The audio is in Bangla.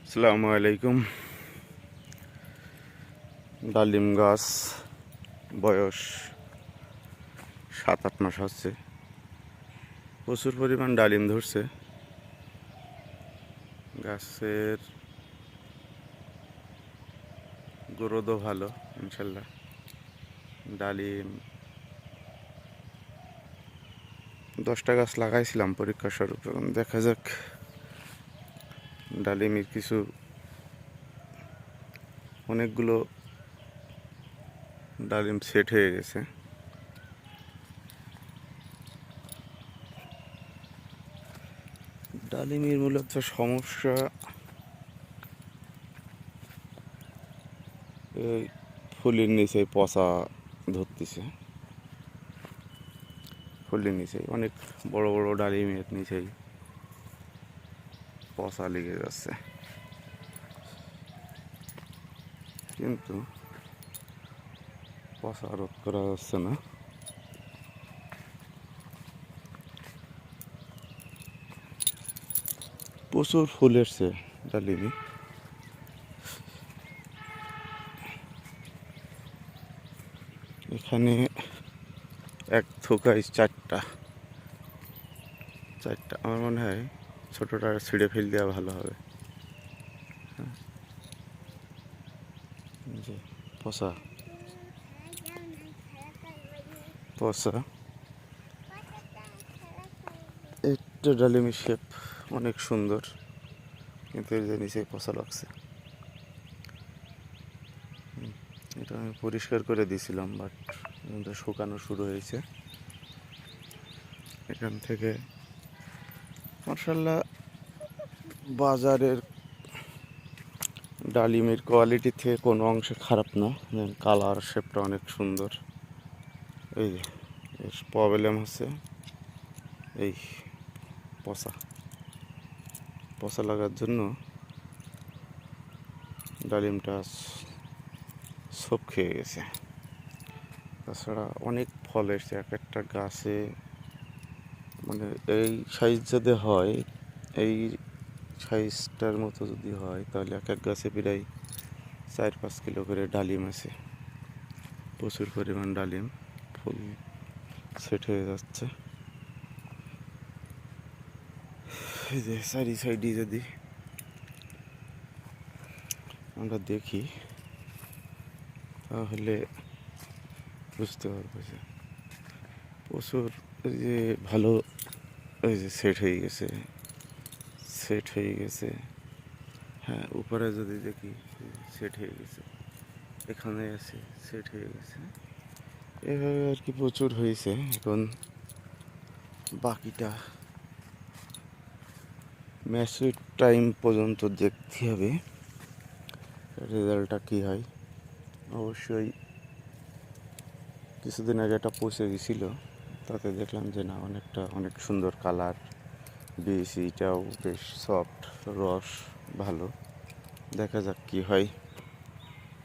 আসসালামু আলাইকুম। ডালিম গাছ বয়স 7-8 মাস হচ্ছে। প্রচুর পরিমাণ ডালিম ধরছে। গাছের গ্রোথও ভালো ইনশাল্লাহ। ডালিম 10টা গাছ লাগাইছিলাম পরীক্ষা স্বরূপ। দেখা যাক, ডালিমের কিছু অনেকগুলো ডালিম সেট হয়ে গেছে। ডালিমের মূলত সমস্যা এই ফুলের নিচে পচা ধরতেছে। ফুলের নিচে অনেক বড় বড় ডালিমের নিচেই পচা লেগে যাচ্ছে, কিন্তু পচা রোধ করা যাচ্ছে না। প্রচুর ফুল এসছে ডালিমে। এখানে এক থোকায় চারটা। আমার মনে হয় ছোটোটা ছিঁড়ে ফেল দেওয়া ভালো হবে। যে পচা পচা একটা ডালিমের শেপ অনেক সুন্দর, কিন্তু এর যে নিচে পচা লাগছে। এটা আমি পরিষ্কার করে দিয়েছিলাম, বাট শুকানো শুরু হয়েছে। এখান থেকে মাশাআল্লাহ বাজারের ডালিমের কোয়ালিটি থেকে কোনো অংশে খারাপ না। কালার শেপটা অনেক সুন্দর। এই যে এর প্রবলেম হচ্ছে এই পচা লাগার জন্য ডালিমটা সব খেয়ে গেছে। তাছাড়া অনেক ফল এসছে এক একটা গাছে। মানে এই সাইজ যদি হয়, এই সাইজটার মতো যদি হয়, তাহলে এক এক গাছে প্রায় 4-5 কিলো করে ডালিম আছে। প্রচুর পরিমাণ ডালিম, ফুল সেট হয়ে যাচ্ছে। এই যে চারি সাইডে যদি আমরা দেখি, তাহলে বুঝতে পারবো যে প্রচুর যে ভালো এই যে সেট হয়ে গেছে। হ্যাঁ, উপরে যদি দেখি সেট হয়ে গেছে, এখানে আছে সেট হয়ে গেছে। এভাবে আর কি প্রচুর হয়েছে। এখন বাকিটা ম্যাচুর টাইম পর্যন্ত দেখতে হবে রেজাল্টটা কী হয়। অবশ্যই কিছুদিন আগে একটা পচে গেছিল, তাতে দেখলাম যে না, অনেক সুন্দর কালার, বীজ এটাও বেশ সফট, রস ভালো। দেখা যাক কী হয়।